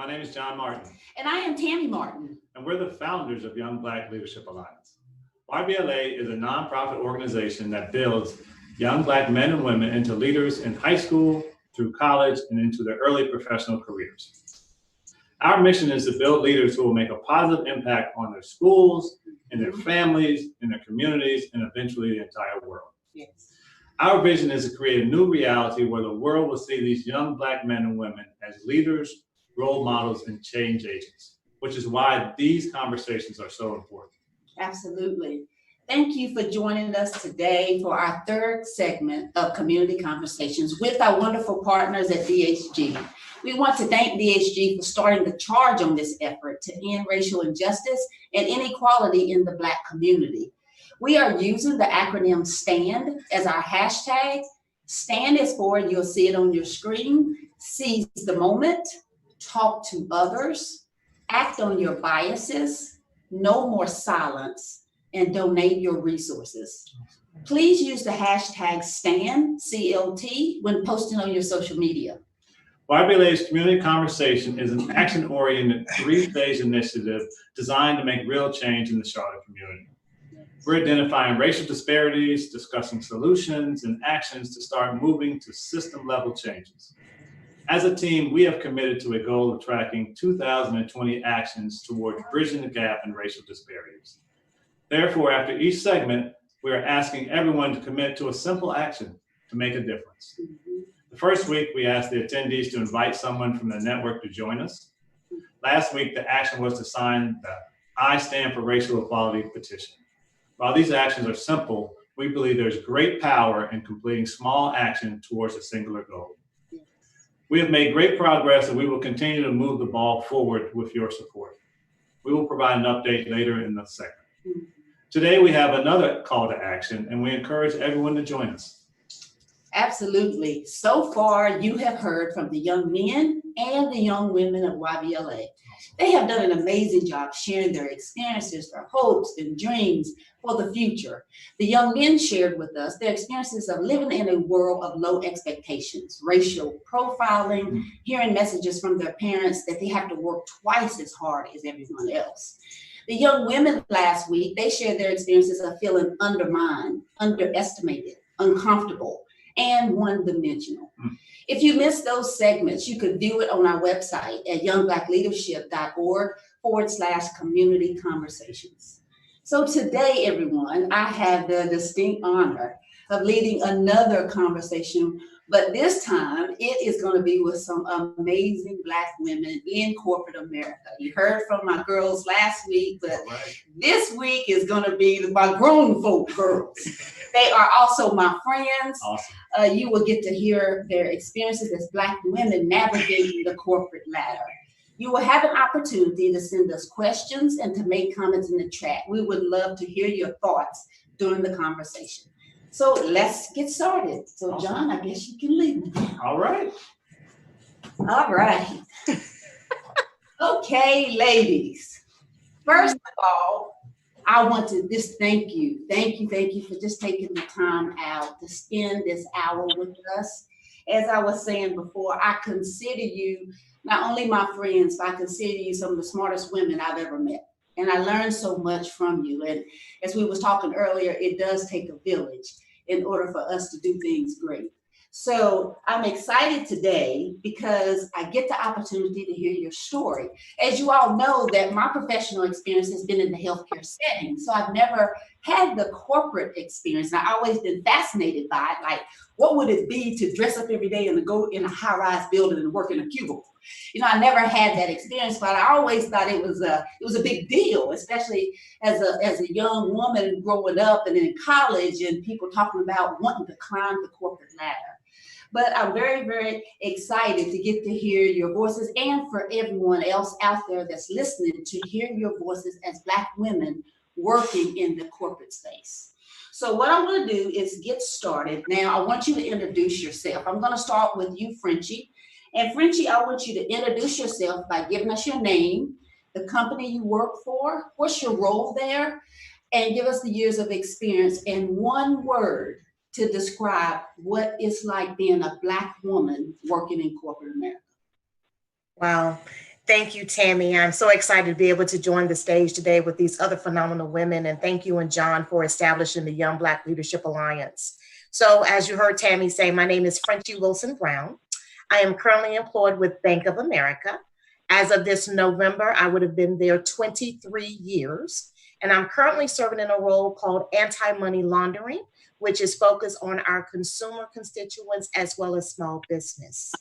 My name is John Martin. And I am Tammy Martin. And we're the founders of Young Black Leadership Alliance. YBLA is a nonprofit organization that builds young Black men and women into leaders in high school, through college, and into their early professional careers. Our mission is to build leaders who will make a positive impact on their schools, in their families, in their communities, and eventually the entire world. Yes. Our vision is to create a new reality where the world will see these young Black men and women as leaders, role models, and change agents, which is why these conversations are so important. Absolutely. Thank you for joining us today for our third segment of Community Conversations with our wonderful partners at DHG. We want to thank DHG for starting the charge on this effort to end racial injustice and inequality in the Black community. We are using the acronym STAND as our hashtag. STAND is for, you'll see it on your screen, seize the moment, talk to others, act on your biases, no more silence, and donate your resources. Please use the hashtag STAND, CLT, when posting on your social media. YBLA's Community Conversation is an action-oriented three-phase initiative designed to make real change in the Charlotte community. We're identifying racial disparities, discussing solutions and actions to start moving to system-level changes. As a team, we have committed to a goal of tracking 2020 actions towards bridging the gap in racial disparities. Therefore, after each segment, we are asking everyone to commit to a simple action to make a difference. The first week, we asked the attendees to invite someone from the network to join us. Last week, the action was to sign the I Stand for Racial Equality petition. While these actions are simple, we believe there's great power in completing small action towards a singular goal. We have made great progress and we will continue to move the ball forward with your support. We will provide an update later in the segment. Today we have another call to action and we encourage everyone to join us. Absolutely. So far, you have heard from the young men and the young women of YBLA. They have done an amazing job sharing their experiences, their hopes and dreams for the future. The young men shared with us their experiences of living in a world of low expectations, racial profiling, hearing messages from their parents that they have to work twice as hard as everyone else. The young women last week, they shared their experiences of feeling undermined, underestimated, uncomfortable, and one-dimensional. If you missed those segments, you could view it on our website at youngblackleadership.org/community conversations. So today, everyone, I have the distinct honor of leading another conversation, but this time it is going to be with some amazing Black women in corporate America. You heard from my girls last week, but this week is going to be my grown folk girls. They are also my friends. Awesome. You will get to hear their experiences as Black women navigating the corporate ladder. You will have an opportunity to send us questions and to make comments in the chat. We would love to hear your thoughts during the conversation. So let's get started. So John, I guess you can lead me. All right. All right. Okay, ladies. First of all, I want to just thank you. Thank you for just taking the time out to spend this hour with us. As I was saying before, I consider you not only my friends, but I consider you some of the smartest women I've ever met. And I learned so much from you. And as we was talking earlier, it does take a village in order for us to do things great. So I'm excited today because I get the opportunity to hear your story. As you all know, that my professional experience has been in the healthcare setting. So I've never had the corporate experience. And I've always been fascinated by it. Like, what would it be to dress up every day and to go in a high-rise building and work in a cubicle? You know, I never had that experience, but I always thought it was a big deal, especially as a young woman growing up and in college and people talking about wanting to climb the corporate ladder. But I'm very, very excited to get to hear your voices and for everyone else out there that's listening to hear your voices as Black women working in the corporate space. So what I'm going to do is get started. Now, I want you to introduce yourself. I'm going to start with you, Frenchie. And Frenchie, I want you to introduce yourself by giving us your name, the company you work for, what's your role there, and give us the years of experience in one word to describe what it's like being a Black woman working in corporate America. Wow. Thank you, Tammy. I'm so excited to be able to join the stage today with these other phenomenal women. And thank you and John for establishing the Young Black Leadership Alliance. So as you heard Tammy say, my name is Frenchie Wilson Brown. I am currently employed with Bank of America. As of this November, I would have been there 23 years. And I'm currently serving in a role called anti-money laundering, which is focused on our consumer constituents as well as small business.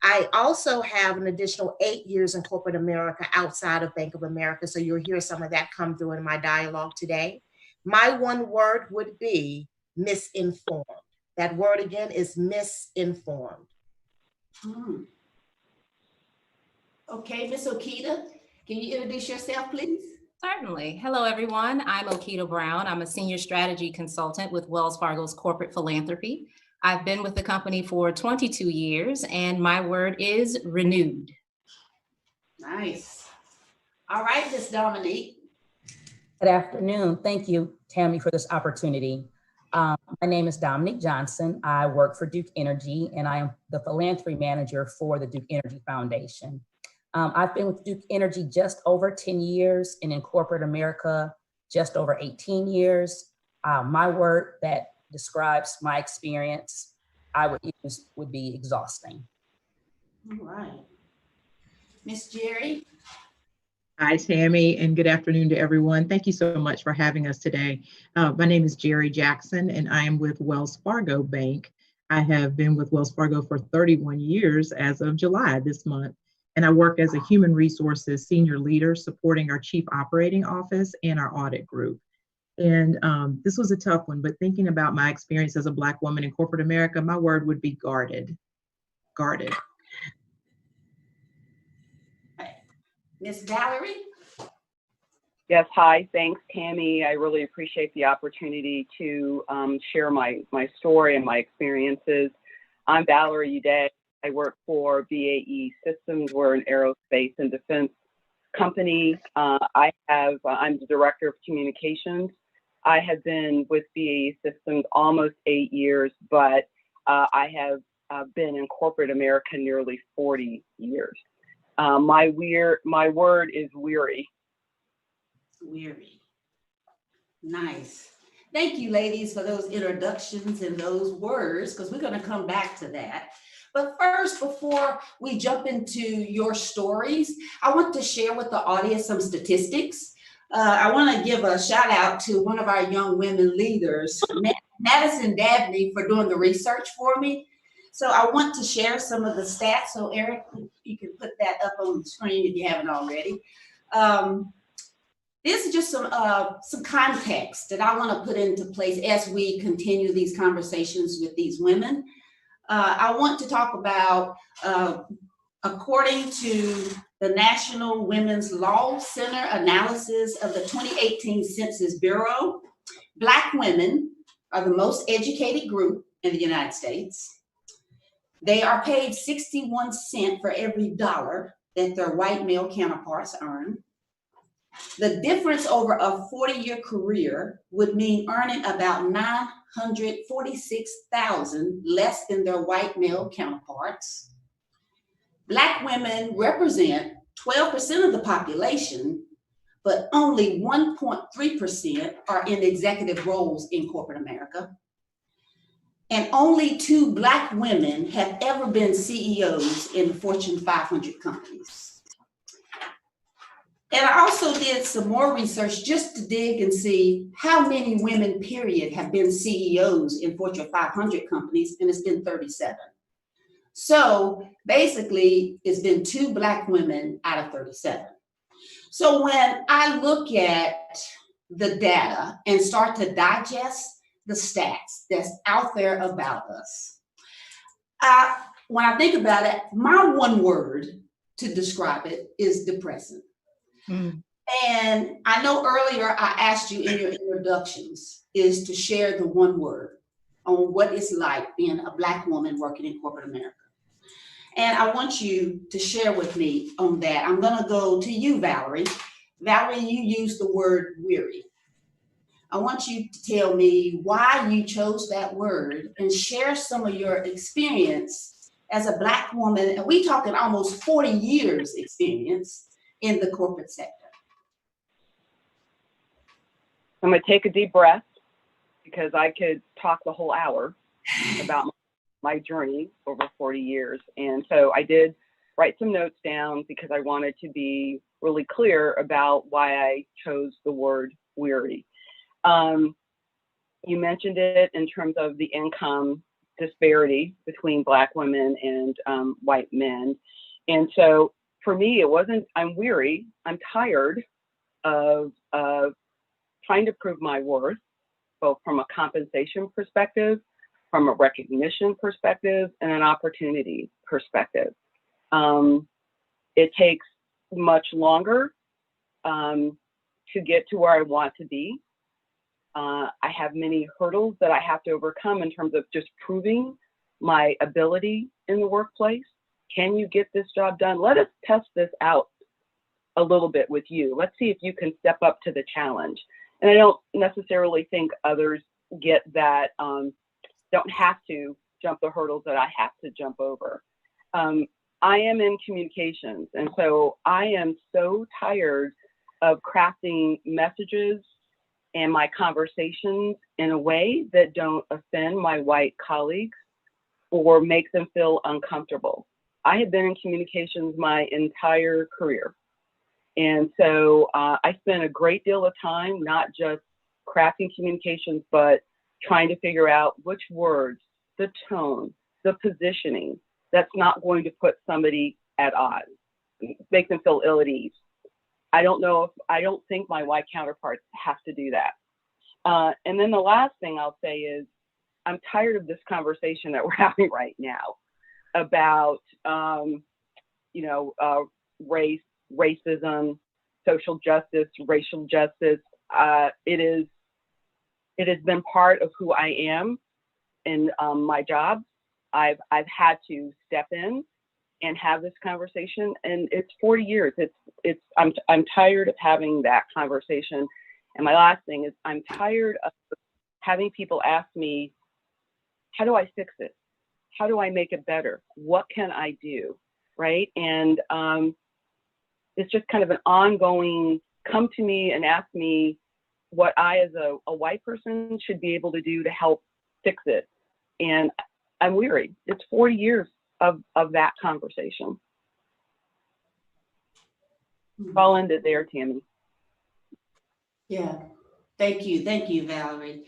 I also have an additional 8 years in corporate America outside of Bank of America. So you'll hear some of that come through in my dialogue today. My one word would be misinformed. That word again is misinformed. Okay, Ms. Okita, can you introduce yourself, please? Certainly. Hello, everyone. I'm Okita Brown. I'm a senior strategy consultant with Wells Fargo's corporate philanthropy. I've been with the company for 22 years, and my word is renewed. Nice. All right, Ms. Dominique. Good afternoon. Thank you, Tammy, for this opportunity. My name is Dominique Johnson. I work for Duke Energy, and I am the philanthropy manager for the Duke Energy Foundation. I've been with Duke Energy just over 10 years, and in corporate America, just over 18 years. My word that describes my experience, I would use, would be exhausting. All right. Miss Geri. Hi, Tammy, and good afternoon to everyone. Thank you so much for having us today. My name is Geri Jackson, and I am with Wells Fargo Bank. I have been with Wells Fargo for 31 years as of July this month, and I work as a human resources senior leader supporting our chief operating office and our audit group. And this was a tough one, but thinking about my experience as a Black woman in corporate America, my word would be guarded. Guarded. Miss Valarie. Yes, hi, thanks, Tammy. I really appreciate the opportunity to share my story and my experiences. I'm Valarie Udeh. I work for BAE Systems. We're an aerospace and defense company. I'm the director of communications. I have been with BAE Systems almost 8 years, but I have been in corporate America nearly 40 years. My word is weary. Weary. Nice. Thank you, ladies, for those introductions and those words, because we're going to come back to that. But first, before we jump into your stories, I want to share with the audience some statistics. I want to give a shout out to one of our young women leaders, Madison Dabney, for doing the research for me. So I want to share some of the stats. So Eric, you can put that up on the screen if you haven't already. This is just some context that I want to put into place as we continue these conversations with these women. I want to talk about, according to the National Women's Law Center analysis of the 2018 Census Bureau, Black women are the most educated group in the United States. They are paid 61 cents for every dollar that their white male counterparts earn. The difference over a 40-year career would mean earning about $946,000 less than their white male counterparts. Black women represent 12% of the population, but only 1.3% are in executive roles in corporate America. And only 2 Black women have ever been CEOs in Fortune 500 companies. And I also did some more research just to dig and see how many women, period, have been CEOs in Fortune 500 companies, and it's been 37. So basically, it's been 2 Black women out of 37. So when I look at the data and start to digest the stats that's out there about us, when I think about it, my one word to describe it is depressing. And I know earlier I asked you in your introductions is to share the one word on what it's like being a Black woman working in corporate America. And I want you to share with me on that. I'm going to go to you, Valarie. Valarie, you used the word weary. I want you to tell me why you chose that word and share some of your experience as a Black woman, and we talking almost 40 years experience in the corporate sector? I'm going to take a deep breath because I could talk the whole hour about my journey over 40 years. And so I did write some notes down because I wanted to be really clear about why I chose the word weary. You mentioned it in terms of the income disparity between Black women and white men. And so for me, it wasn't, I'm weary, I'm tired of trying to prove my worth, both from a compensation perspective, from a recognition perspective, and an opportunity perspective. It takes much longer to get to where I want to be. I have many hurdles that I have to overcome in terms of just proving my ability in the workplace. Can you get this job done? Let us test this out a little bit with you. Let's see if you can step up to the challenge. And I don't necessarily think others get that, don't have to jump the hurdles that I have to jump over. I am in communications, and so I am so tired of crafting messages and my conversations in a way that don't offend my white colleagues or make them feel uncomfortable. I have been in communications my entire career. And so I spent a great deal of time, not just crafting communications, but trying to figure out which words, the tone, the positioning, that's not going to put somebody at odds, make them feel ill at ease. I don't think my white counterparts have to do that. And then the last thing I'll say is, I'm tired of this conversation that we're having right now about, race, racism, social justice, racial justice. It has been part of who I am in my job. I've had to step in and have this conversation, and it's 40 years. I'm tired of having that conversation. And my last thing is, I'm tired of having people ask me, how do I fix it? How do I make it better? What can I do? Right? And it's just kind of an ongoing, come to me and ask me what I, as a white person, should be able to do to help fix it. And I'm weary. It's 40 years of that conversation. I'll end it there, Tammy. Yeah, thank you, Valarie.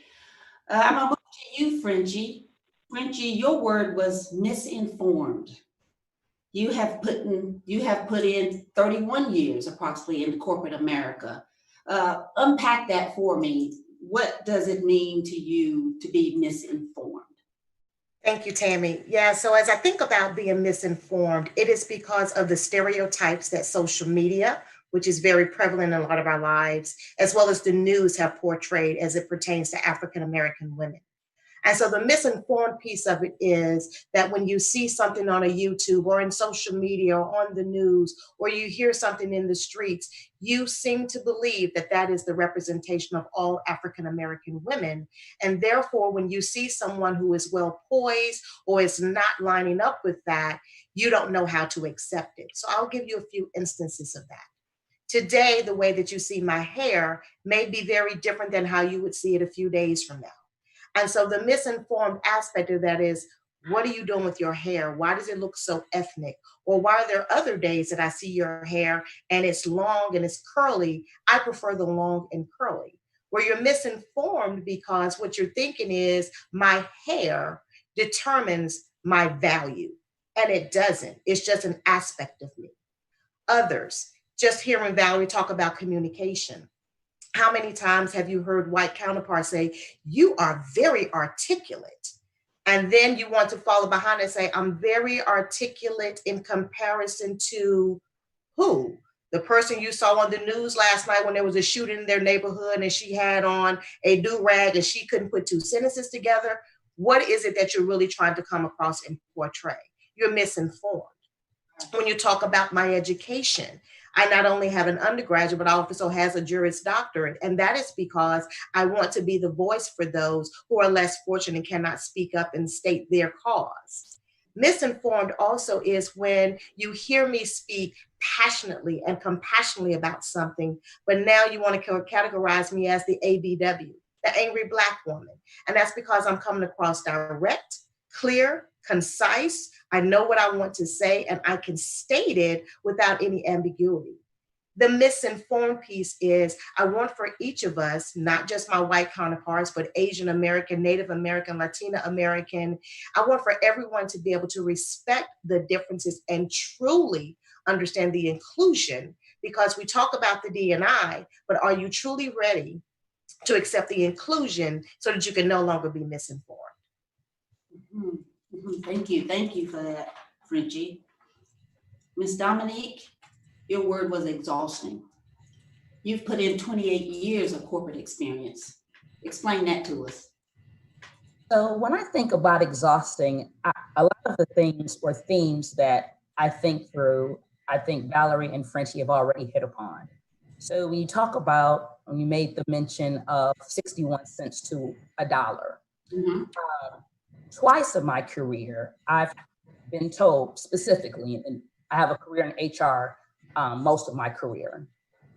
I'm gonna move to you, Frenchie. Frenchie, your word was misinformed. You have put in 31 years approximately in corporate America. Unpack that for me. What does it mean to you to be misinformed? Thank you, Tammy. Yeah, so as I think about being misinformed, it is because of the stereotypes that social media, which is very prevalent in a lot of our lives, as well as the news have portrayed as it pertains to African-American women. And so the misinformed piece of it is that when you see something on a YouTube or in social media or on the news, or you hear something in the streets, you seem to believe that that is the representation of all African-American women. And therefore, when you see someone who is well poised or is not lining up with that, you don't know how to accept it. So I'll give you a few instances of that. Today, the way that you see my hair may be very different than how you would see it a few days from now. And so the misinformed aspect of that is, what are you doing with your hair? Why does it look so ethnic? Or why are there other days that I see your hair and it's long and it's curly? I prefer the long and curly. Where you're misinformed because what you're thinking is my hair determines my value. And it doesn't. It's just an aspect of me. Others, just hearing Valarie talk about communication. How many times have you heard white counterparts say, you are very articulate? And then you want to follow behind and say, I'm very articulate in comparison to who? The person you saw on the news last night when there was a shooting in their neighborhood and she had on a do-rag and she couldn't put two sentences together. What is it that you're really trying to come across and portray? You're misinformed. When you talk about my education, I not only have an undergraduate, but I also has a Juris Doctorate. And that is because I want to be the voice for those who are less fortunate and cannot speak up and state their cause. Misinformed also is when you hear me speak passionately and compassionately about something, but now you want to categorize me as the ABW, the angry Black woman. And that's because I'm coming across direct, clear, concise. I know what I want to say, and I can state it without any ambiguity. The misinformed piece is I want for each of us, not just my white counterparts, but Asian American, Native American, Latina American, I want for everyone to be able to respect the differences and truly understand the inclusion, because we talk about the D&I, but are you truly ready to accept the inclusion so that you can no longer be misinformed? Thank you for that, Frenchie. Ms. Dominique, your word was exhausting. You've put in 28 years of corporate experience. Explain that to us. So when I think about exhausting, a lot of the things or themes that I think through, I think Valarie and Frenchie have already hit upon. So when you talk about, when you made the mention of 61 cents to $1, twice in my career, I've been told specifically, and I have a career in HR most of my career,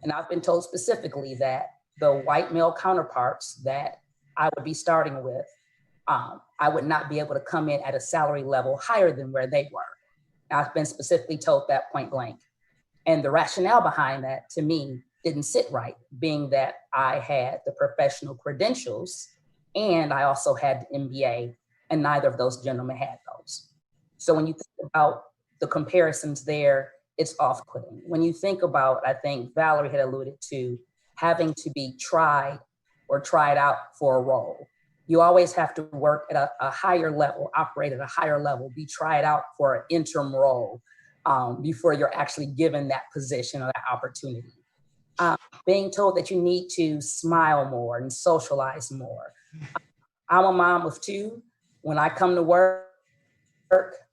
and I've been told specifically that the white male counterparts that I would be starting with, I would not be able to come in at a salary level higher than where they were. I've been specifically told that point blank. And the rationale behind that, to me, didn't sit right, being that I had the professional credentials and I also had the MBA, and neither of those gentlemen had those. So when you think about the comparisons there, it's off-putting. When you think about, I think Valarie had alluded to having to be tried or tried out for a role. You always have to work at a higher level, operate at a higher level, be tried out for an interim role before you're actually given that position or that opportunity. Being told that you need to smile more and socialize more. I'm a mom of two. When I come to work,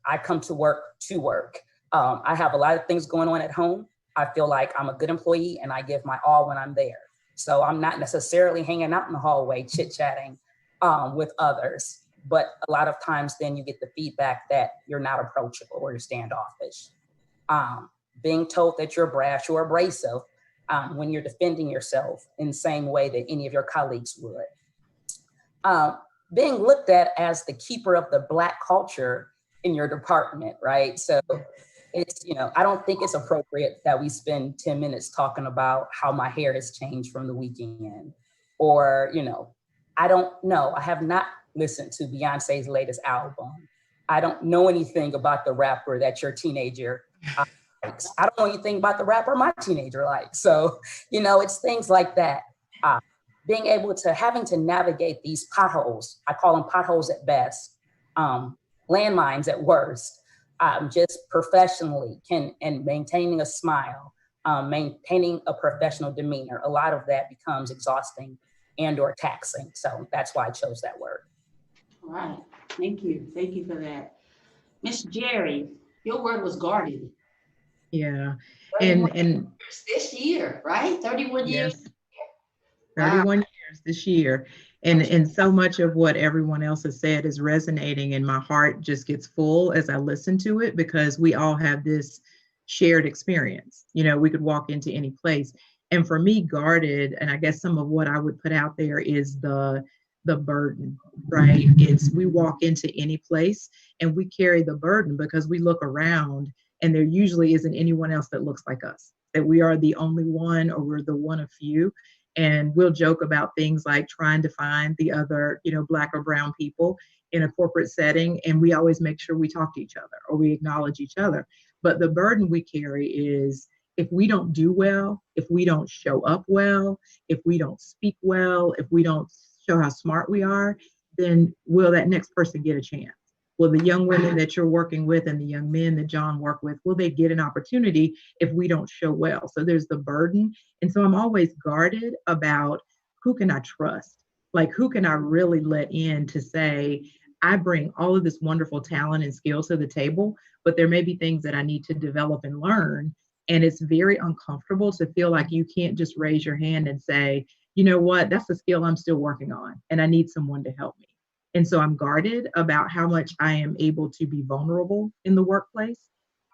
I come to work to work. I have a lot of things going on at home. I feel like I'm a good employee and I give my all when I'm there. So I'm not necessarily hanging out in the hallway, chit-chatting with others. But a lot of times then you get the feedback that you're not approachable or you're standoffish. Being told that you're brash or abrasive when you're defending yourself in the same way that any of your colleagues would. Being looked at as the keeper of the Black culture in your department, right? So it's, I don't think it's appropriate that we spend 10 minutes talking about how my hair has changed from the weekend. Or, I don't know. I have not listened to Beyonce's latest album. I don't know anything about the rapper that your teenager likes. I don't know anything about the rapper my teenager likes. So, it's things like that. Being able to, having to navigate these potholes, I call them potholes at best, landmines at worst, just professionally and maintaining a smile, maintaining a professional demeanor. A lot of that becomes exhausting and or taxing. So that's why I chose that word. All right, thank you. Thank you for that. Miss Geri, your word was guarded. Yeah, and this year, right? 31 years. Yes, 31 years this year. And so much of what everyone else has said is resonating, and my heart just gets full as I listen to it, because we all have this shared experience. We could walk into any place. And for me, guarded, and I guess some of what I would put out there is the burden, right? It's we walk into any place and we carry the burden because we look around and there usually isn't anyone else that looks like us, that we are the only one or we're the one of few. And we'll joke about things like trying to find the other, Black or brown people in a corporate setting. And we always make sure we talk to each other or we acknowledge each other. But the burden we carry is if we don't do well, if we don't show up well, if we don't speak well, if we don't show how smart we are, then will that next person get a chance? Will the young women that you're working with and the young men that John worked with, will they get an opportunity if we don't show well? So there's the burden. And so I'm always guarded about who can I trust? Like, who can I really let in to say, I bring all of this wonderful talent and skill to the table, but there may be things that I need to develop and learn. And it's very uncomfortable to feel like you can't just raise your hand and say, you know what, that's a skill I'm still working on and I need someone to help me. And so I'm guarded about how much I am able to be vulnerable in the workplace.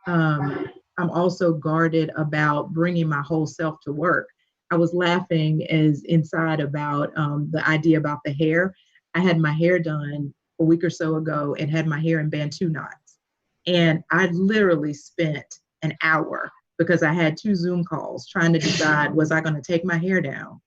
I'm also guarded about bringing my whole self to work. I was laughing as inside about the idea about the hair. I had my hair done a week or so ago and had my hair in Bantu knots. And I literally spent an hour because I had 2 Zoom calls trying to decide, was I going to take my hair down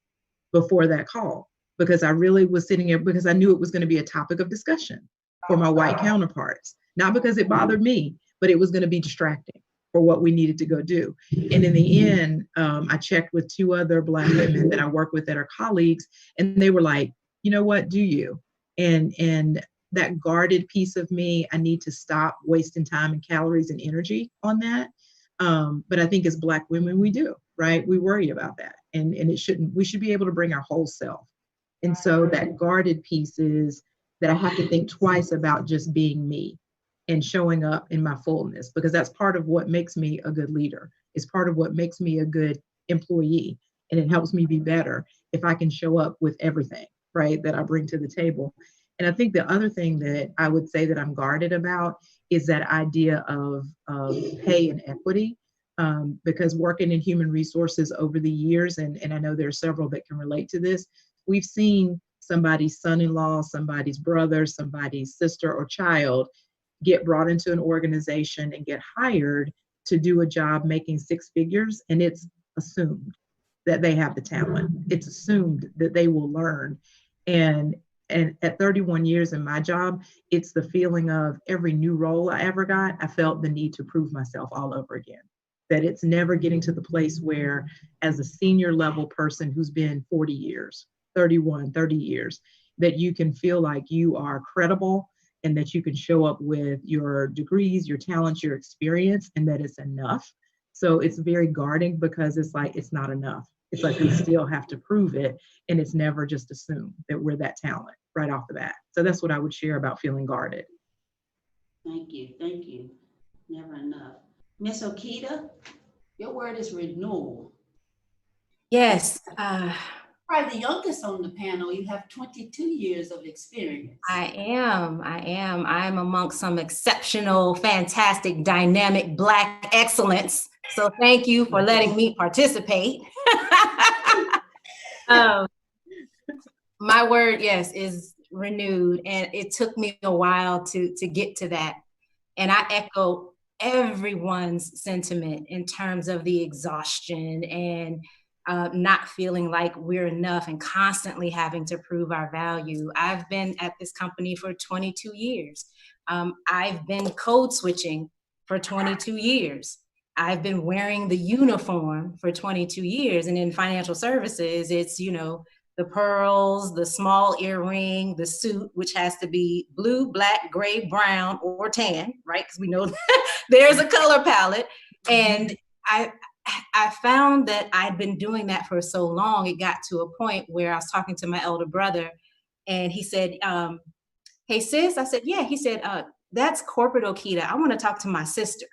before that call? Because I really was sitting here because I knew it was going to be a topic of discussion for my white counterparts. Not because it bothered me, but it was going to be distracting for what we needed to go do. And in the end, I checked with 2 other Black women that I work with that are colleagues, and they were like, you know what, do you? And that guarded piece of me, I need to stop wasting time and calories and energy on that. But I think as Black women, we do, right? We worry about that. And it shouldn't, we should be able to bring our whole self. And so that guarded piece is that I have to think twice about just being me and showing up in my fullness, because that's part of what makes me a good leader. It's part of what makes me a good employee. And it helps me be better if I can show up with everything, right, that I bring to the table. And I think the other thing that I would say that I'm guarded about is that idea of pay and equity, because working in human resources over the years, and I know there are several that can relate to this, we've seen somebody's son-in-law, somebody's brother, somebody's sister or child get brought into an organization and get hired to do a job making 6 figures, and it's assumed that they have the talent. It's assumed that they will learn. And at 31 years in my job, it's the feeling of every new role I ever got, I felt the need to prove myself all over again. That it's never getting to the place where, as a senior level person who's been 40 years, 31, 30 years, that you can feel like you are credible and that you can show up with your degrees, your talents, your experience, and that it's enough. So it's very guarding because it's like, it's not enough. It's like we still have to prove it, and it's never just assumed that we're that talent right off the bat. So that's what I would share about feeling guarded. Thank you, thank you. Never enough. Miss Okita, your word is renewal. Yes. Probably the youngest on the panel. You have 22 years of experience. I am. I'm amongst some exceptional, fantastic, dynamic Black excellence. So thank you for letting me participate. My word, yes, is renewed. And it took me a while to get to that. And I echo everyone's sentiment in terms of the exhaustion and not feeling like we're enough and constantly having to prove our value. I've been at this company for 22 years. I've been code switching for 22 years. I've been wearing the uniform for 22 years. And in financial services, it's, you know, the pearls, the small earring, the suit, which has to be blue, black, gray, brown, or tan, right? Because we know there's a color palette. And I found that I'd been doing that for so long, it got to a point where I was talking to my elder brother, and he said, hey, sis. I said, yeah. He said, that's corporate Okita. I want to talk to my sister.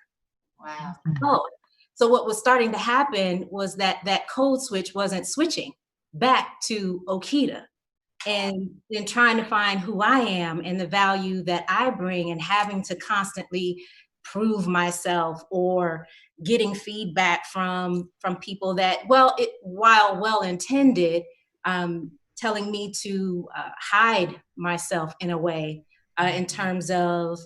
Wow. Oh, so what was starting to happen was that code switch wasn't switching back to Okita, and then trying to find who I am and the value that I bring, and having to constantly prove myself, or getting feedback from people that, while well-intended, telling me to hide myself in a way, in terms of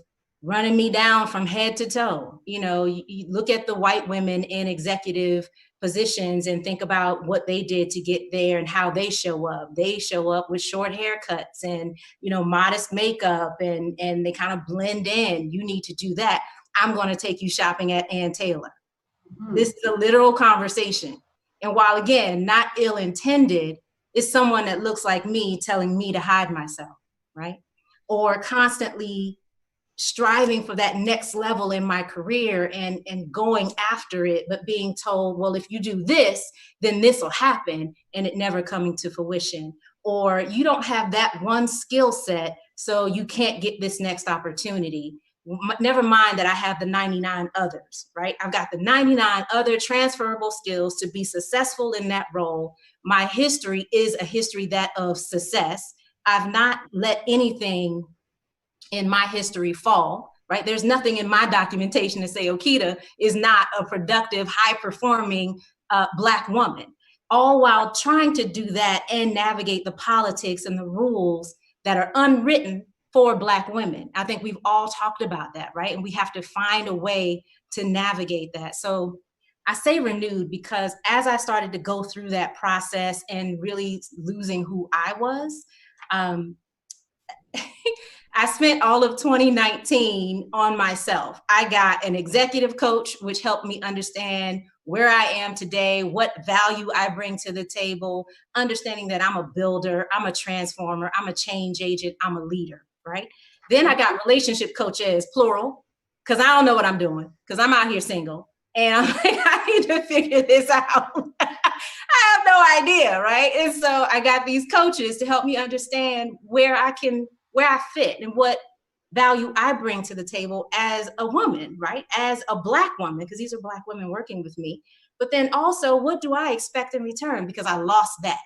running me down from head to toe. You know, you look at the white women in executive positions and think about what they did to get there and how they show up. They show up with short haircuts and, you know, modest makeup, and they kind of blend in. You need to do that. I'm going to take you shopping at Ann Taylor. Mm-hmm. This is a literal conversation. And while, again, not ill-intended, it's someone that looks like me telling me to hide myself, right? Or constantly striving for that next level in my career and going after it, but being told, well, if you do this, then this will happen, and it never coming to fruition. Or you don't have that one skill set, so you can't get this next opportunity. Never mind that I have the 99 others, right? I've got the 99 other transferable skills to be successful in that role. My history is a history that of success. I've not let anything in my history fall, right? There's nothing in my documentation to say Okita is not a productive, high-performing Black woman, all while trying to do that and navigate the politics and the rules that are unwritten for Black women. I think we've all talked about that, right? And we have to find a way to navigate that. So I say renewed because as I started to go through that process and really losing who I was, I spent all of 2019 on myself. I got an executive coach, which helped me understand where I am today, what value I bring to the table, understanding that I'm a builder, I'm a transformer, I'm a change agent, I'm a leader, right? Then I got relationship coaches, plural, because I don't know what I'm doing, because I'm out here single. And I'm like, I need to figure this out. I have no idea, right? And so I got these coaches to help me understand where I fit and what value I bring to the table as a woman, right? As a Black woman, because these are Black women working with me. But then also, what do I expect in return? Because I lost that.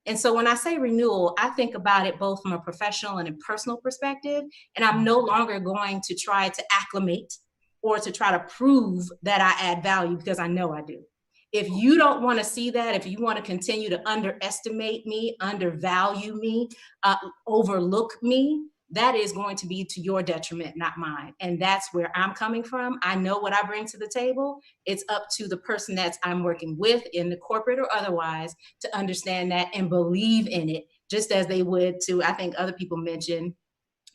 And so when I say renewal, I think about it both from a professional and a personal perspective. And I'm no longer going to try to acclimate or to try to prove that I add value, because I know I do. If you don't want to see that, if you want to continue to underestimate me, undervalue me, overlook me, that is going to be to your detriment, not mine. And that's where I'm coming from. I know what I bring to the table. It's up to the person that I'm working with in the corporate or otherwise to understand that and believe in it, just as they would to, I think other people mentioned,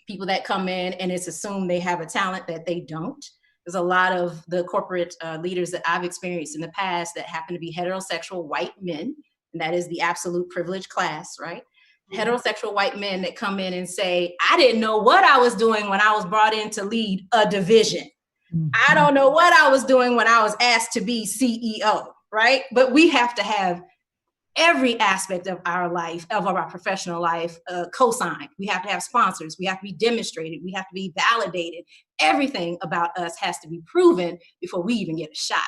people that come in and it's assumed they have a talent that they don't. There's a lot of the corporate leaders that I've experienced in the past that happen to be heterosexual white men, and that is the absolute privileged class, right? Heterosexual white men that come in and say, I didn't know what I was doing when I was brought in to lead a division. I don't know what I was doing when I was asked to be CEO, right? But we have to have every aspect of our life, of our professional life, co-signed. We have to have sponsors. We have to be demonstrated. We have to be validated. Everything about us has to be proven before we even get a shot.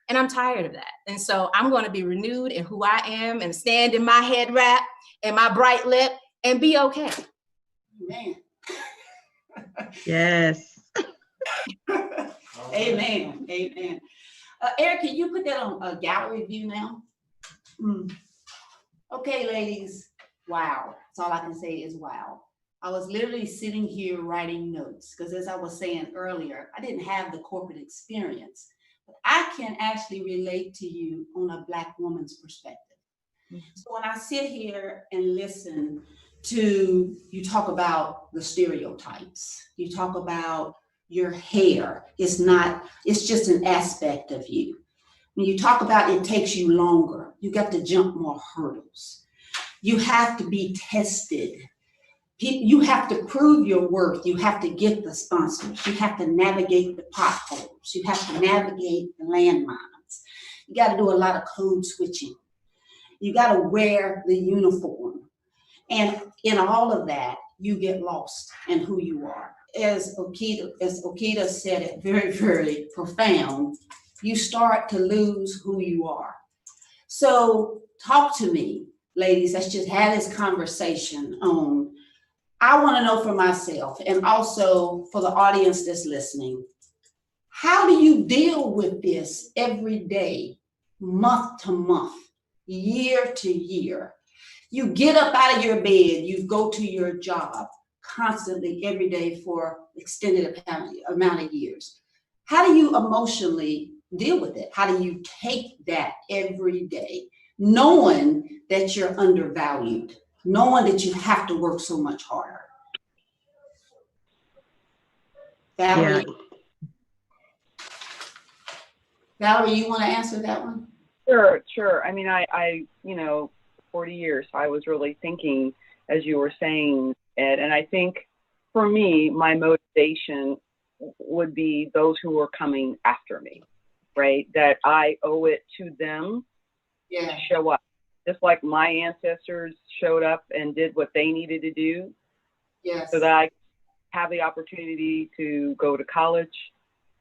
And I'm tired of that. And so I'm going to be renewed in who I am and stand in my head wrap and my bright lip and be okay. Amen. Yes. Amen. Amen. Eric, can you put that on a gallery view now? Okay, ladies. Wow. That's all I can say is wow. I was literally sitting here writing notes because, as I was saying earlier, I didn't have the corporate experience, but I can actually relate to you on a Black woman's perspective. So when I sit here and listen to you talk about the stereotypes, you talk about your hair, it's just an aspect of you. When you talk about it takes you longer, you got to jump more hurdles. You have to be tested. You have to prove your worth. You have to get the sponsors. You have to navigate the potholes. You have to navigate the landmines. You got to do a lot of code switching. You got to wear the uniform. And in all of that, you get lost in who you are. As Okita said it, very, very profound, you start to lose who you are. So talk to me, ladies. Let's just have this conversation on, I want to know for myself and also for the audience that's listening, how do you deal with this every day, month to month, year to year? You get up out of your bed, you go to your job constantly every day for extended amount of years. How do you emotionally deal with it? How do you take that every day, knowing that you're undervalued, knowing that you have to work so much harder? Valarie? Valarie, you want to answer that one? Sure. I mean, I 40 years, I was really thinking as you were saying, Ed, and I think for me, my motivation would be those who are coming after me, right? That I owe it to them to show up. Just like my ancestors showed up and did what they needed to do, so that I have the opportunity to go to college.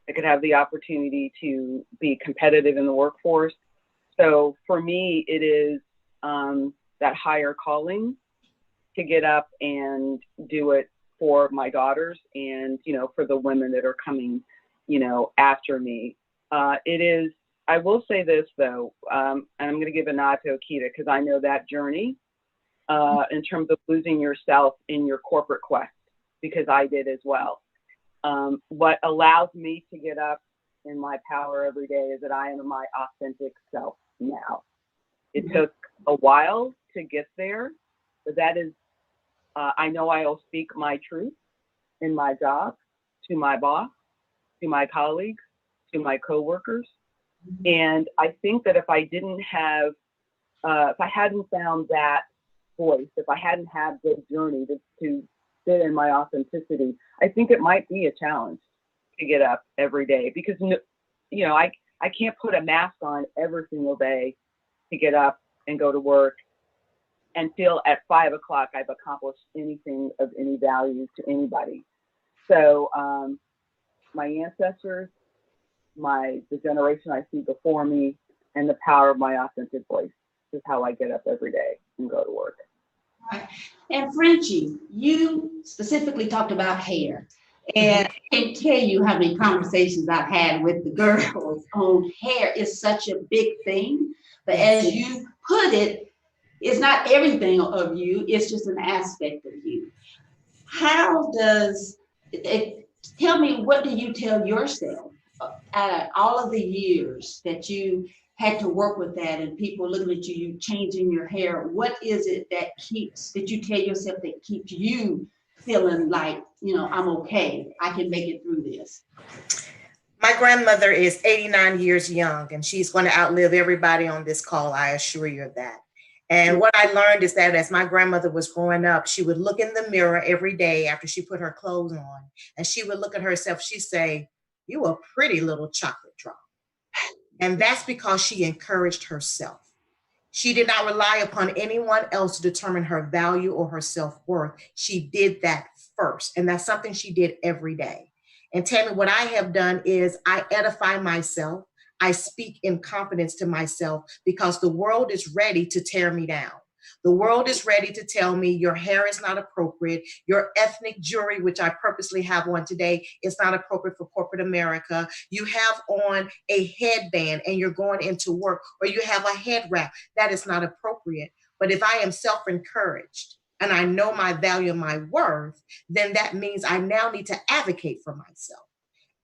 I could have the opportunity to be competitive in the workforce. So for me, it is that higher calling to get up and do it for my daughters and, you know, for the women that are coming, you know, after me. It is, I will say this though, and I'm going to give a nod to Okita because I know that journey in terms of losing yourself in your corporate quest, because I did as well. What allows me to get up in my power every day is that I am my authentic self now. It took a while to get there, but that is, I know I will speak my truth in my job, to my boss, to my colleagues, to my coworkers. And I think that if I didn't have, if I hadn't found that voice, if I hadn't had the journey to sit in my authenticity, I think it might be a challenge to get up every day because, you know, I can't put a mask on every single day to get up and go to work and feel at 5 o'clock I've accomplished anything of any value to anybody. So my ancestors, the generation I see before me, and the power of my authentic voice is how I get up every day and go to work. Right. And Frenchie, you specifically talked about hair. And I can't tell you how many conversations I've had with the girls on hair. Is such a big thing. But as you put it, it's not everything of you, it's just an aspect of you. How does it, tell me, what do you tell yourself out of all of the years that you had to work with that and people looking at you, you changing your hair? What is it that you tell yourself that keeps you feeling like, you know, I'm okay, I can make it through this? My grandmother is 89 years young, and she's going to outlive everybody on this call, I assure you of that. And what I learned is that as my grandmother was growing up, she would look in the mirror every day after she put her clothes on, and she would look at herself, she'd say, "You a pretty little chocolate drop." And that's because she encouraged herself. She did not rely upon anyone else to determine her value or her self-worth. She did that first, and that's something she did every day. And Tammy, what I have done is I edify myself. I speak in confidence to myself because the world is ready to tear me down. The world is ready to tell me your hair is not appropriate. Your ethnic jewelry, which I purposely have on today, is not appropriate for corporate America. You have on a headband and you're going into work, or you have a head wrap. That is not appropriate. But if I am self-encouraged and I know my value and my worth, then that means I now need to advocate for myself.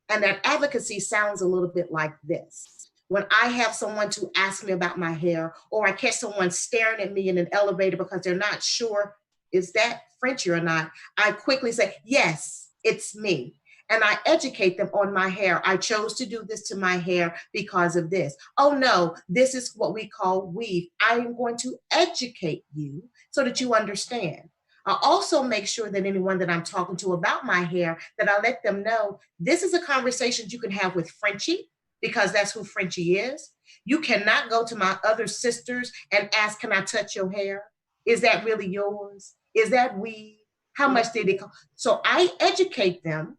And that advocacy sounds a little bit like this. When I have someone to ask me about my hair, or I catch someone staring at me in an elevator because they're not sure, is that Frenchie or not? I quickly say, yes, it's me. And I educate them on my hair. I chose to do this to my hair because of this. Oh no, this is what we call weave. I am going to educate you so that you understand. I also make sure that anyone that I'm talking to about my hair, that I let them know this is a conversation you can have with Frenchie, because that's who Frenchie is. You cannot go to my other sisters and ask, can I touch your hair? Is that really yours? Is that weave? How much did it cost? So I educate them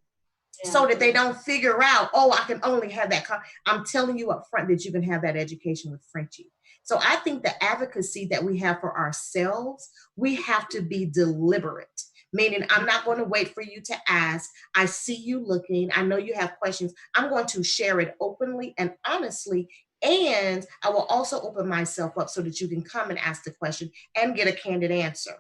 so that they don't figure out, oh, I can only have that. I'm telling you up front that you can have that education with Frenchie. So I think the advocacy that we have for ourselves, we have to be deliberate, meaning I'm not going to wait for you to ask. I see you looking. I know you have questions. I'm going to share it openly and honestly, and I will also open myself up so that you can come and ask the question and get a candid answer.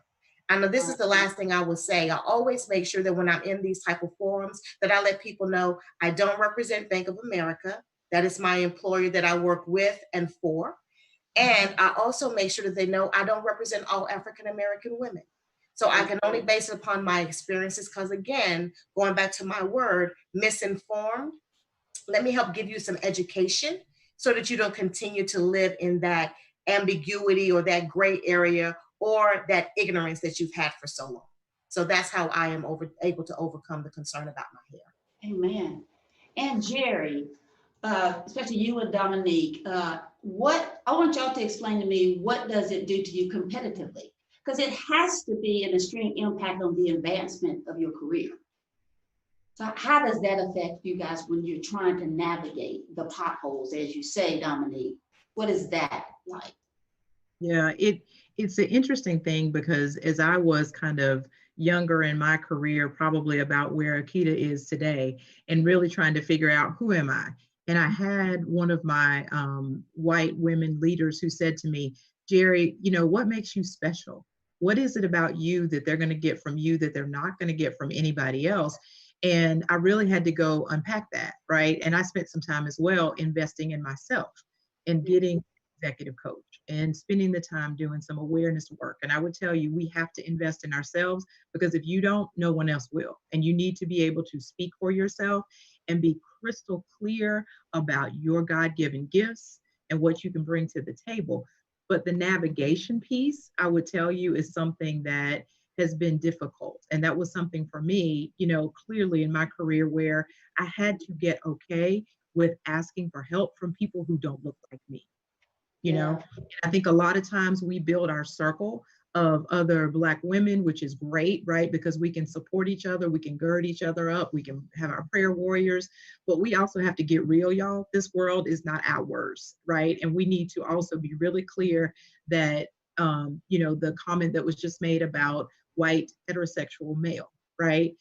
I know this is the last thing I will say. I always make sure that when I'm in these type of forums that I let people know I don't represent Bank of America. That is my employer that I work with and for. And I also make sure that they know I don't represent all African-American women. So I can only base it upon my experiences because, again, going back to my word, misinformed, let me help give you some education so that you don't continue to live in that ambiguity or that gray area or that ignorance that you've had for so long. So that's how I am able to overcome the concern about my hair. Amen. And Geri, especially you and Dominique, what I want y'all to explain to me, what does it do to you competitively? Because it has to be an extreme impact on the advancement of your career. So how does that affect you guys when you're trying to navigate the potholes, as you say, Dominique? What is that like? Yeah, It's an interesting thing because as I was kind of younger in my career, probably about where Akita is today, and really trying to figure out who am I? And I had one of my white women leaders who said to me, Geri, you know, what makes you special? What is it about you that they're going to get from you that they're not going to get from anybody else? And I really had to go unpack that, right? And I spent some time as well investing in myself and getting an executive coach and spending the time doing some awareness work. And I would tell you, we have to invest in ourselves, because if you don't, no one else will. And you need to be able to speak for yourself and be crystal clear about your God-given gifts and what you can bring to the table. But the navigation piece, I would tell you, is something that has been difficult. And that was something for me, you know, clearly in my career, where I had to get okay with asking for help from people who don't look like me. You know, and I think a lot of times we build our circle of other Black women, which is great, right? Because we can support each other, we can gird each other up, we can have our prayer warriors, but we also have to get real, y'all. This world is not ours, right? And we need to also be really clear that, you know, the comment that was just made about white heterosexual male, right?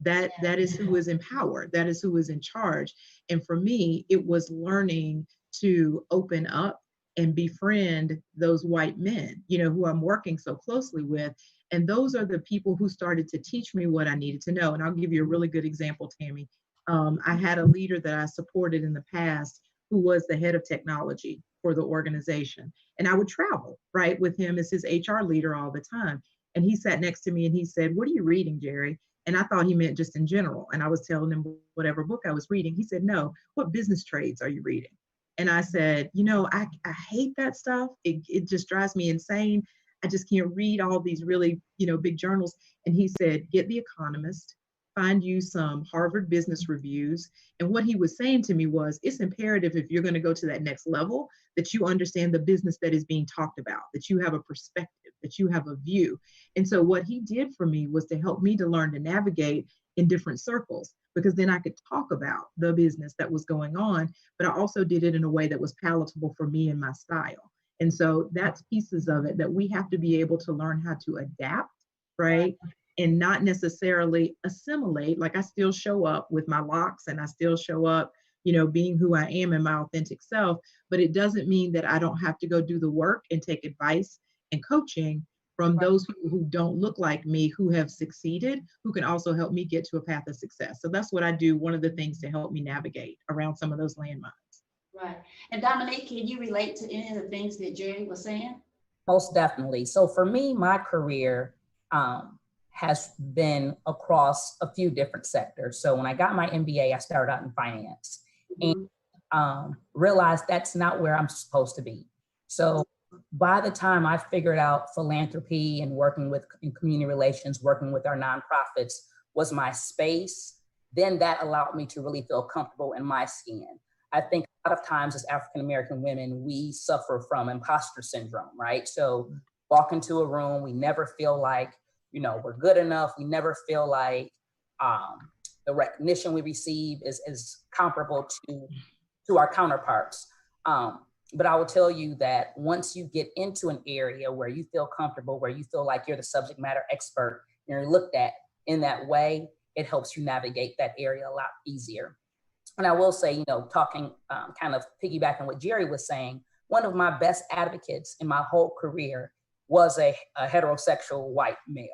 That is who is in power, that is who is in charge. And for me, it was learning to open up and befriend those white men, you know, who I'm working so closely with. And those are the people who started to teach me what I needed to know. And I'll give you a really good example, Tammy. I had a leader that I supported in the past who was the head of technology for the organization. And I would travel, right, with him as his HR leader all the time. And he sat next to me and he said, "What are you reading, Geri?" And I thought he meant just in general. And I was telling him whatever book I was reading. He said, "No, what business trades are you reading?" And I said, you know, I hate that stuff. It just drives me insane. I just can't read all these really, you know, big journals. And he said, get The Economist, find you some Harvard Business Reviews. And what he was saying to me was, it's imperative, if you're going to go to that next level, that you understand the business that is being talked about, that you have a perspective, that you have a view. And so what he did for me was to help me to learn to navigate in different circles, because then I could talk about the business that was going on, but I also did it in a way that was palatable for me and my style. And so that's pieces of it that we have to be able to learn how to adapt, right? And not necessarily assimilate. Like, I still show up with my locks and I still show up, you know, being who I am and my authentic self, but it doesn't mean that I don't have to go do the work and take advice and coaching from those people who don't look like me, who have succeeded, who can also help me get to a path of success. So that's what I do. One of the things to help me navigate around some of those landmines. Right. And Dominique, can you relate to any of the things that Geri was saying? Most definitely. So for me, my career has been across a few different sectors. So when I got my MBA, I started out in finance and realized that's not where I'm supposed to be. So by the time I figured out philanthropy and working with in community relations, working with our nonprofits was my space, then that allowed me to really feel comfortable in my skin. I think a lot of times as African-American women, we suffer from imposter syndrome, right? So walk into a room, we never feel like, you know, we're good enough. We never feel like the recognition we receive is comparable to our counterparts. But I will tell you that once you get into an area where you feel comfortable, where you feel like you're the subject matter expert, and you're looked at in that way, it helps you navigate that area a lot easier. And I will say, you know, talking, kind of piggybacking what Geri was saying, one of my best advocates in my whole career was a heterosexual white male.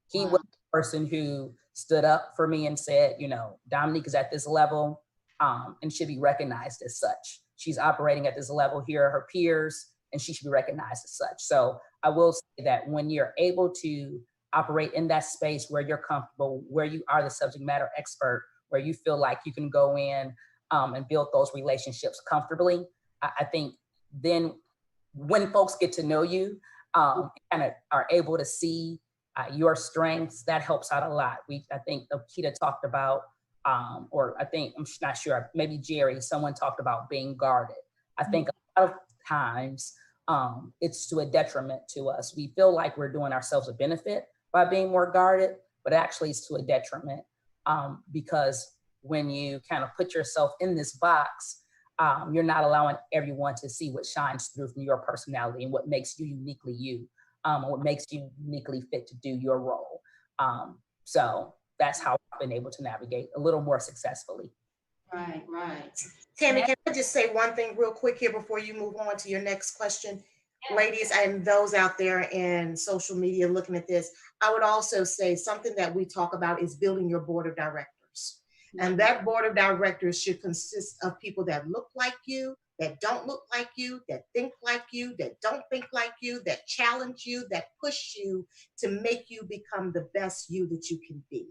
He was the person who stood up for me and said, you know, Dominique is at this level and should be recognized as such. She's operating at this level, here are her peers, and she should be recognized as such. So I will say that when you're able to operate in that space where you're comfortable, where you are the subject matter expert, where you feel like you can go in and build those relationships comfortably, I think then when folks get to know you and are able to see your strengths, that helps out a lot. I think Akita talked about, or I think, I'm not sure, maybe Geri, someone talked about being guarded. I think a lot of times it's to a detriment to us. We feel like we're doing ourselves a benefit by being more guarded, but actually it's to a detriment because when you kind of put yourself in this box, you're not allowing everyone to see what shines through from your personality and what makes you uniquely you. or what makes you uniquely fit to do your role. So that's how I've been able to navigate a little more successfully. Right, right. Tammy, can I just say one thing real quick here before you move on to your next question? Ladies and those out there in social media looking at this, I would also say something that we talk about is building your board of directors. And that board of directors should consist of people that look like you, that don't look like you, that think like you, that don't think like you, that challenge you, that push you to make you become the best you that you can be.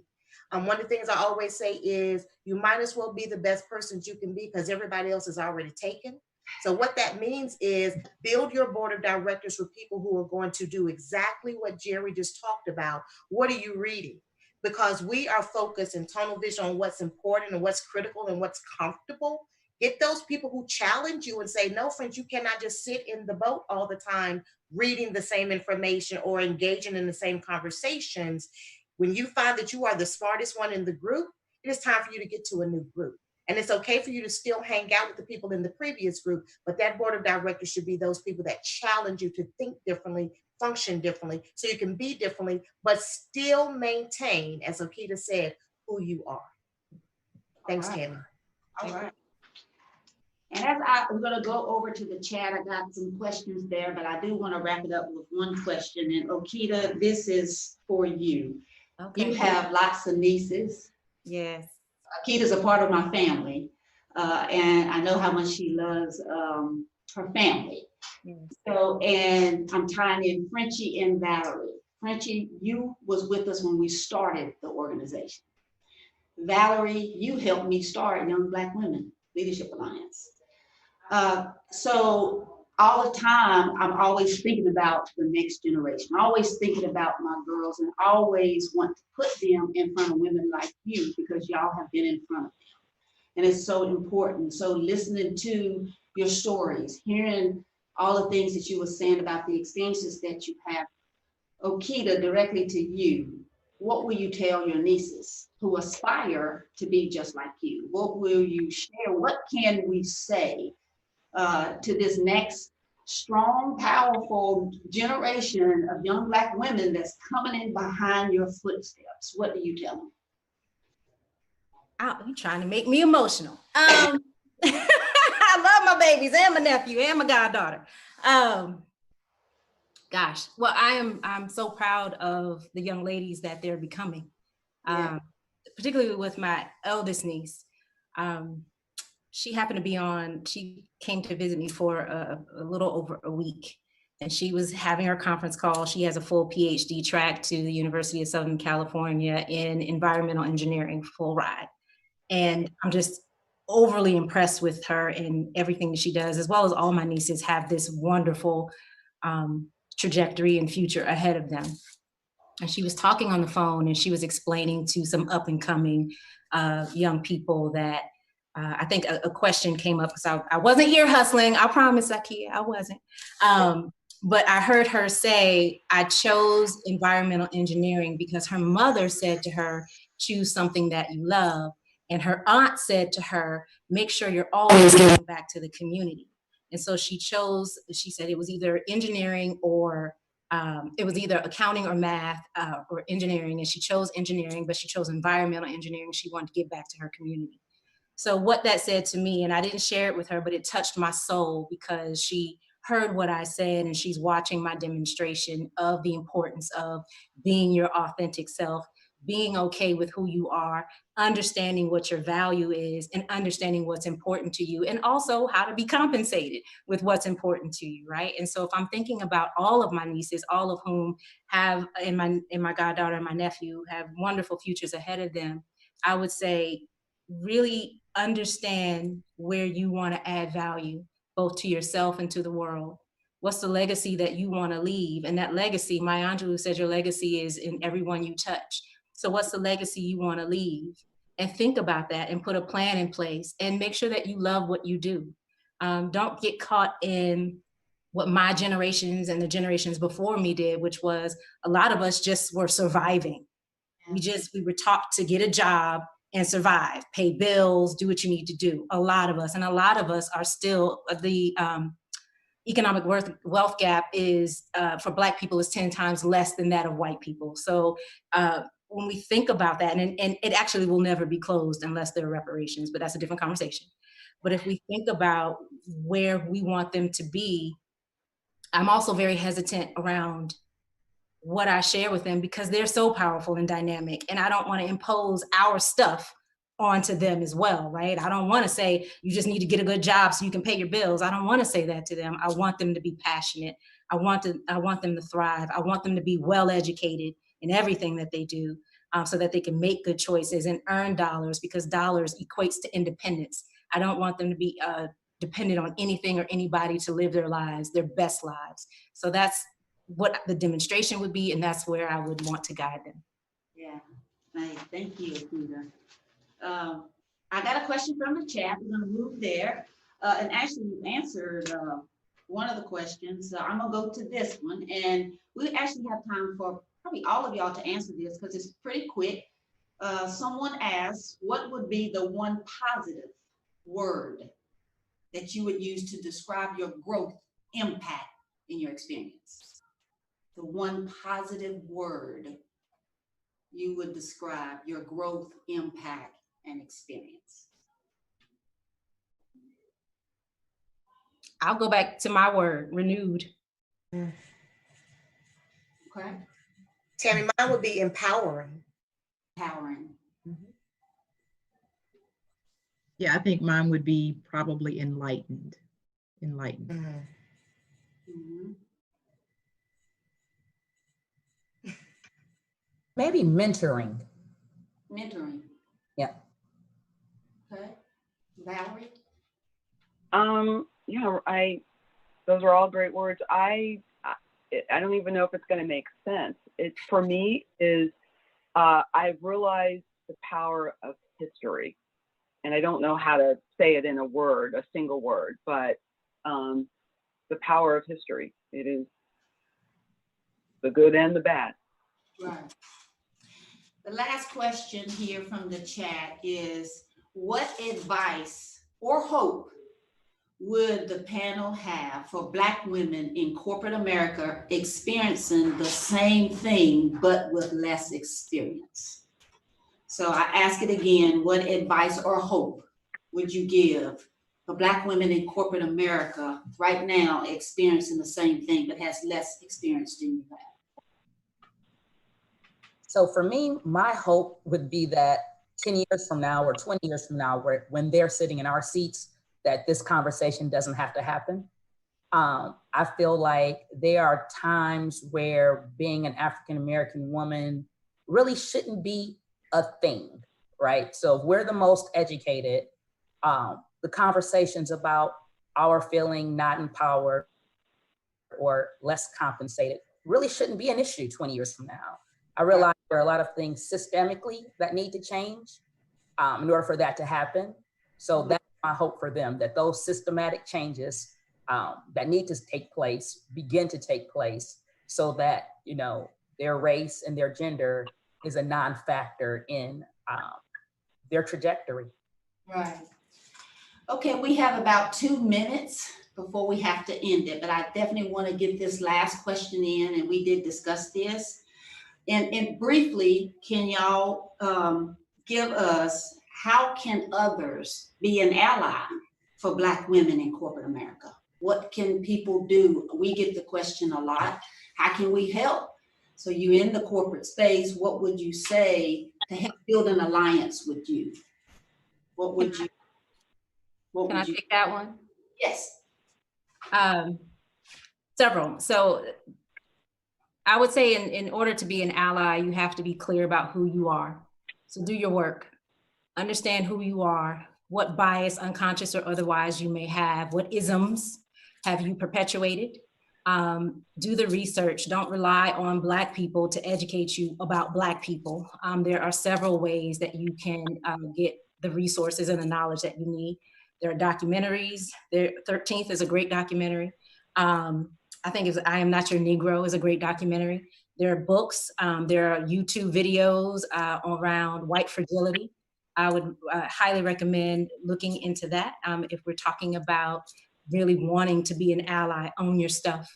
One of the things I always say is you might as well be the best person you can be because everybody else is already taken. So what that means is build your board of directors with people who are going to do exactly what Geri just talked about. What are you reading? Because we are focused in tunnel vision on what's important and what's critical and what's comfortable. Get those people who challenge you and say, no, friends, you cannot just sit in the boat all the time reading the same information or engaging in the same conversations. When you find that you are the smartest one in the group, it is time for you to get to a new group. And it's okay for you to still hang out with the people in the previous group, but that board of directors should be those people that challenge you to think differently, function differently, so you can be differently, but still maintain, as Okita said, who you are. Thanks, Tammy. All right. And as I'm going to go over to the chat, I got some questions there, but I do want to wrap it up with one question. And Okita, this is for you. Okay. You have lots of nieces. Yes. Okita's a part of my family, and I know how much she loves her family. Yes. So, and I'm tying in Frenchie and Valarie. Frenchie, you was with us when we started the organization. Valarie, you helped me start Young Black Women Leadership Alliance. So all the time, I'm always thinking about the next generation. I'm always thinking about my girls and always want to put them in front of women like you because y'all have been in front of them. And it's so important. So listening to your stories, hearing all the things that you were saying about the experiences that you have, Okita, directly to you, what will you tell your nieces who aspire to be just like you? What will you share? What can we say to this next strong, powerful generation of young Black women that's coming in behind your footsteps? What do you tell them? Oh, you're trying to make me emotional. I love my babies and my nephew and my goddaughter. Gosh, well, I'm so proud of the young ladies that they're becoming, particularly with my eldest niece. She happened to be on, she came to visit me for a little over a week, and she was having her conference call. She has a full PhD track to the University of Southern California in environmental engineering, full ride. And I'm just overly impressed with her and everything that she does, as well as all my nieces have this wonderful trajectory and future ahead of them. And she was talking on the phone and she was explaining to some up and coming young people that I think a question came up because I wasn't here hustling. I promise, Akia, I wasn't. But I heard her say, I chose environmental engineering because her mother said to her, choose something that you love. And her aunt said to her, make sure you're always giving back to the community. And so she chose, she said it was either engineering or it was either accounting or math or engineering. And she chose engineering, but she chose environmental engineering. She wanted to give back to her community. So what that said to me, and I didn't share it with her, but it touched my soul because she heard what I said and she's watching my demonstration of the importance of being your authentic self, being okay with who you are, understanding what your value is and understanding what's important to you, and also how to be compensated with what's important to you, right? And so if I'm thinking about all of my nieces, all of whom have, and my goddaughter and my nephew have wonderful futures ahead of them, I would say, really understand where you want to add value, both to yourself and to the world. What's the legacy that you want to leave? And that legacy, Maya Angelou says your legacy is in everyone you touch. So what's the legacy you want to leave? And think about that and put a plan in place and make sure that you love what you do. Don't get caught in what my generations and the generations before me did, which was a lot of us just were surviving. We were taught to get a job and survive, pay bills, do what you need to do. A lot of us are still economic wealth gap is for Black people is 10 times less than that of white people. So when we think about that, and it actually will never be closed unless there are reparations, but that's a different conversation. But if we think about where we want them to be, I'm also very hesitant around what I share with them because they're so powerful and dynamic, and I don't want to impose our stuff onto them as well, right? I don't want to say you just need to get a good job so you can pay your bills. I don't want to say that to them. I want them to be passionate. I want them to thrive. I want them to be well educated in everything that they do, so that they can make good choices and earn dollars, because dollars equates to independence. I don't want them to be dependent on anything or anybody to live their lives, their best lives. So that's what the demonstration would be, and that's where I would want to guide them. Yeah, nice. Thank you, Udeh. I got a question from the chat. We're gonna move there. And actually you answered one of the questions. So I'm gonna go to this one, and we actually have time for probably all of y'all to answer this because it's pretty quick. Someone asked, what would be the one positive word that you would use to describe your growth impact in your experience? The one positive word you would describe your growth impact and experience. I'll go back to my word, renewed. Okay. Tammy, mine would be empowering. Empowering. Yeah, I think mine would be probably enlightened. Enlightened. Mm-hmm. Maybe mentoring. Mentoring. Yeah. Okay. Valarie? Yeah, those are all great words. I don't even know if it's going to make sense. It for me is I've realized the power of history, and I don't know how to say it in a word, a single word, but the power of history. It is the good and the bad. Right. The last question here from the chat is, what advice or hope would the panel have for Black women in corporate America experiencing the same thing, but with less experience? So I ask it again, what advice or hope would you give for Black women in corporate America right now experiencing the same thing, but has less experience than you have? So for me, my hope would be that 10 years from now or 20 years from now, when they're sitting in our seats, that this conversation doesn't have to happen. I feel like there are times where being an African-American woman really shouldn't be a thing, right? So if we're the most educated, the conversations about our feeling not empowered or less compensated really shouldn't be an issue 20 years from now. I realize there are a lot of things systemically that need to change in order for that to happen. So that's my hope for them, that those systematic changes that need to take place begin to take place, so that, you know, their race and their gender is a non-factor in their trajectory. Right. Okay, we have about 2 minutes before we have to end it, but I definitely want to get this last question in, and we did discuss this. And briefly, can y'all give us, how can others be an ally for Black women in corporate America? What can people do? We get the question a lot. How can we help? So you in the corporate space, what would you say to help build an alliance with you? What would you? Can I take that one? Yes. Several. So I would say in order to be an ally, you have to be clear about who you are. So do your work, understand who you are, what bias, unconscious or otherwise, you may have, what isms have you perpetuated. Do the research. Don't rely on Black people to educate you about Black people. There are several ways that you can get the resources and the knowledge that you need. There are documentaries. 13th is a great documentary. I think it's I Am Not Your Negro is a great documentary. There are books, there are YouTube videos around white fragility. I would highly recommend looking into that if we're talking about really wanting to be an ally, own your stuff.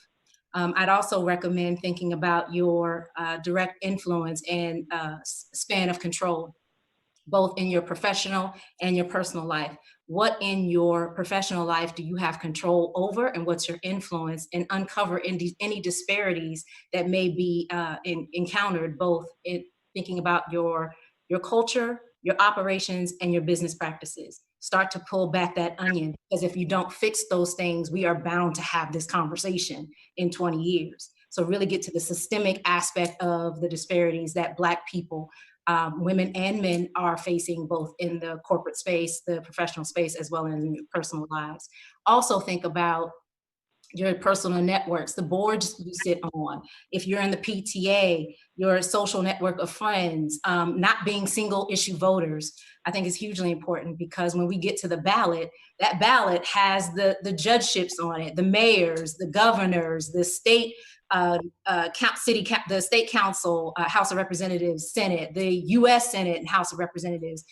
I'd also recommend thinking about your direct influence and span of control, both in your professional and your personal life. What in your professional life do you have control over, and what's your influence, and uncover any disparities that may be encountered, both in thinking about your culture, your operations, and your business practices. Start to pull back that onion, because if you don't fix those things, we are bound to have this conversation in 20 years. So really get to the systemic aspect of the disparities that Black people, women and men, are facing, both in the corporate space, the professional space, as well as in your personal lives. Also think about your personal networks, the boards you sit on. If you're in the PTA, your social network of friends, not being single issue voters, I think is hugely important, because when we get to the ballot, that ballot has the judgeships on it, the mayors, the governors, the state the state council, House of Representatives, Senate, the U.S. Senate and House of Representatives,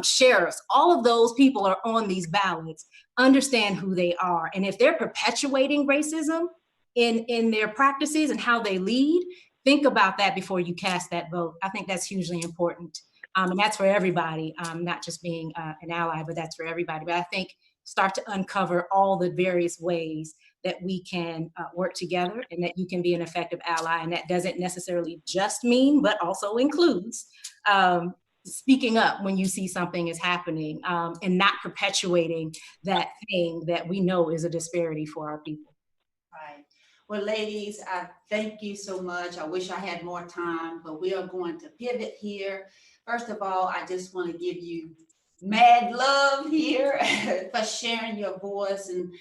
sheriffs. All of those people are on these ballots. Understand who they are, and if they're perpetuating racism in their practices and how they lead, think about that before you cast that vote. I think that's hugely important, and that's for everybody, not just being an ally, but that's for everybody. But I think start to uncover all the various ways that we can work together, and that you can be an effective ally. And that doesn't necessarily just mean, but also includes speaking up when you see something is happening, and not perpetuating that thing that we know is a disparity for our people. Right. Well, ladies, I thank you so much. I wish I had more time, but we are going to pivot here. First of all, I just want to give you mad love here for sharing your voice and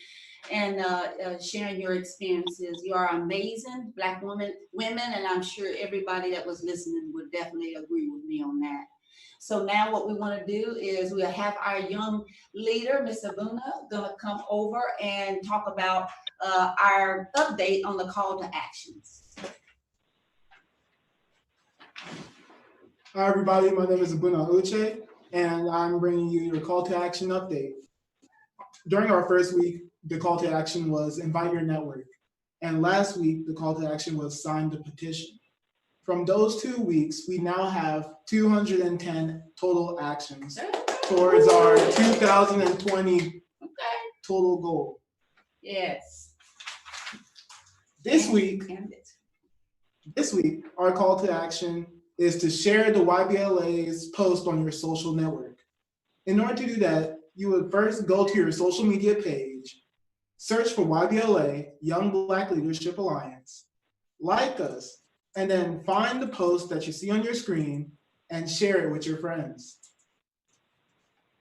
sharing your experiences. You are amazing Black women, and I'm sure everybody that was listening would definitely agree with me on that. So now what we want to do is we'll have our young leader, Ms. Abuna, gonna come over and talk about our update on the call to actions. Hi everybody, my name is Abuna Uche, and I'm bringing you your call to action update. During our first week, the call to action was invite your network. And last week, the call to action was sign the petition. From those 2 weeks, we now have 210 total actions towards our 2020 total goal. Yes. This week, our call to action is to share the YBLA's post on your social network. In order to do that, you would first go to your social media page, search for YBLA, Young Black Leadership Alliance, like us, and then find the post that you see on your screen and share it with your friends.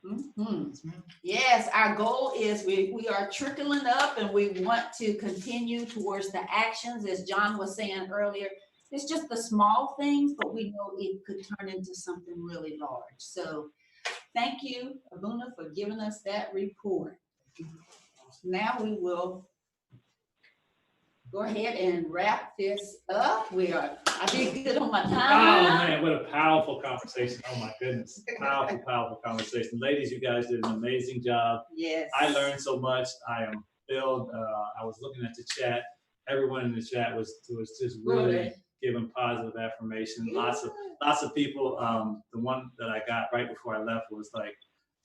Mm-hmm. Yes, our goal is we are trickling up, and we want to continue towards the actions. As John was saying earlier, it's just the small things, but we know it could turn into something really large. So thank you, Abuna, for giving us that report. Now we will go ahead and wrap this up. I did good on my time. Oh man, what a powerful conversation. Oh my goodness. Powerful, powerful conversation. Ladies, you guys did an amazing job. Yes. I learned so much. I am filled. I was looking at the chat. Everyone in the chat was just really giving positive affirmation. Yeah. Lots of people. The one that I got right before I left was like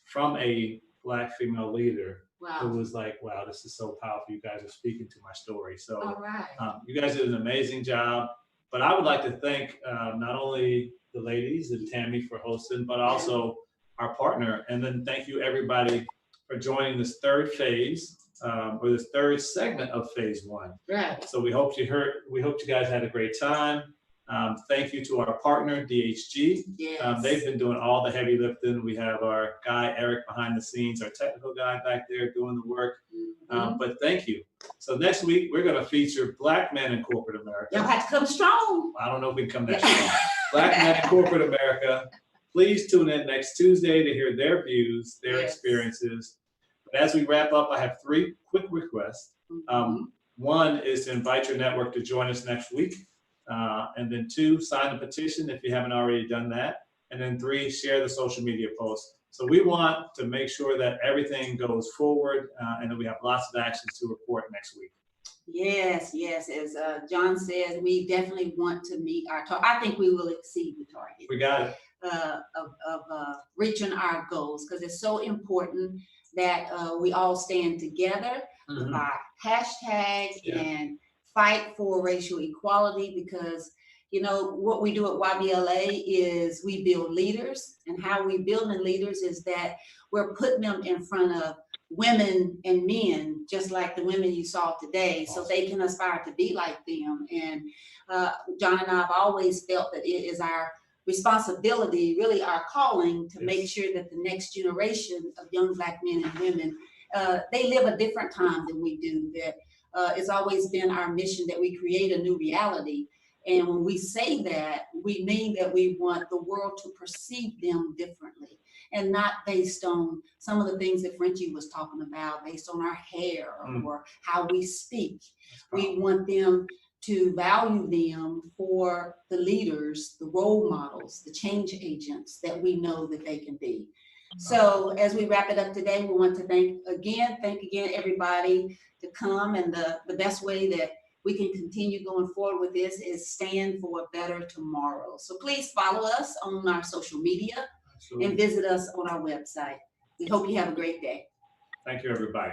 from a Black female leader. Wow. It was like, wow, this is so powerful. You guys are speaking to my story. So All right. you guys did an amazing job. But I would like to thank not only the ladies and Tammy for hosting, but also our partner. And then thank you everybody for joining this third phase, or this third segment of phase one. Right. So we hope you guys had a great time. Thank you to our partner, DHG. Yes. They've been doing all the heavy lifting. We have our guy, Eric, behind the scenes, our technical guy back there doing the work. But thank you. So next week, we're going to feature Black men in corporate America. Y'all have to come strong. I don't know if we can come that strong. Black men in corporate America. Please tune in next Tuesday to hear their views, their experiences. But as we wrap up, I have 3 quick requests. One is to invite your network to join us next week. And then 2, sign the petition if you haven't already done that. And then 3, share the social media post. So we want to make sure that everything goes forward and that we have lots of actions to report next week. Yes, yes. As John says, we definitely want to meet our target. I think we will exceed the target. We got it. Of reaching our goals, because it's so important that we all stand together with our hashtags and fight for racial equality, because you know what we do at YBLA is we build leaders, and how we build leaders is that we're putting them in front of women and men, just like the women you saw today, so they can aspire to be like them. And John and I have always felt that it is our responsibility, really our calling, to make sure that the next generation of young Black men and women, they live a different time than we do. That it's always been our mission that we create a new reality. And when we say that, we mean that we want the world to perceive them differently, and not based on some of the things that Frenchie was talking about, based on our hair or how we speak. We want them to value them for the leaders, the role models, the change agents that we know that they can be. So as we wrap it up today, we want to thank again everybody to come, and the best way that we can continue going forward with this is stand for a better tomorrow. So please follow us on our social media and visit us on our website. We hope you have a great day. Thank you, everybody.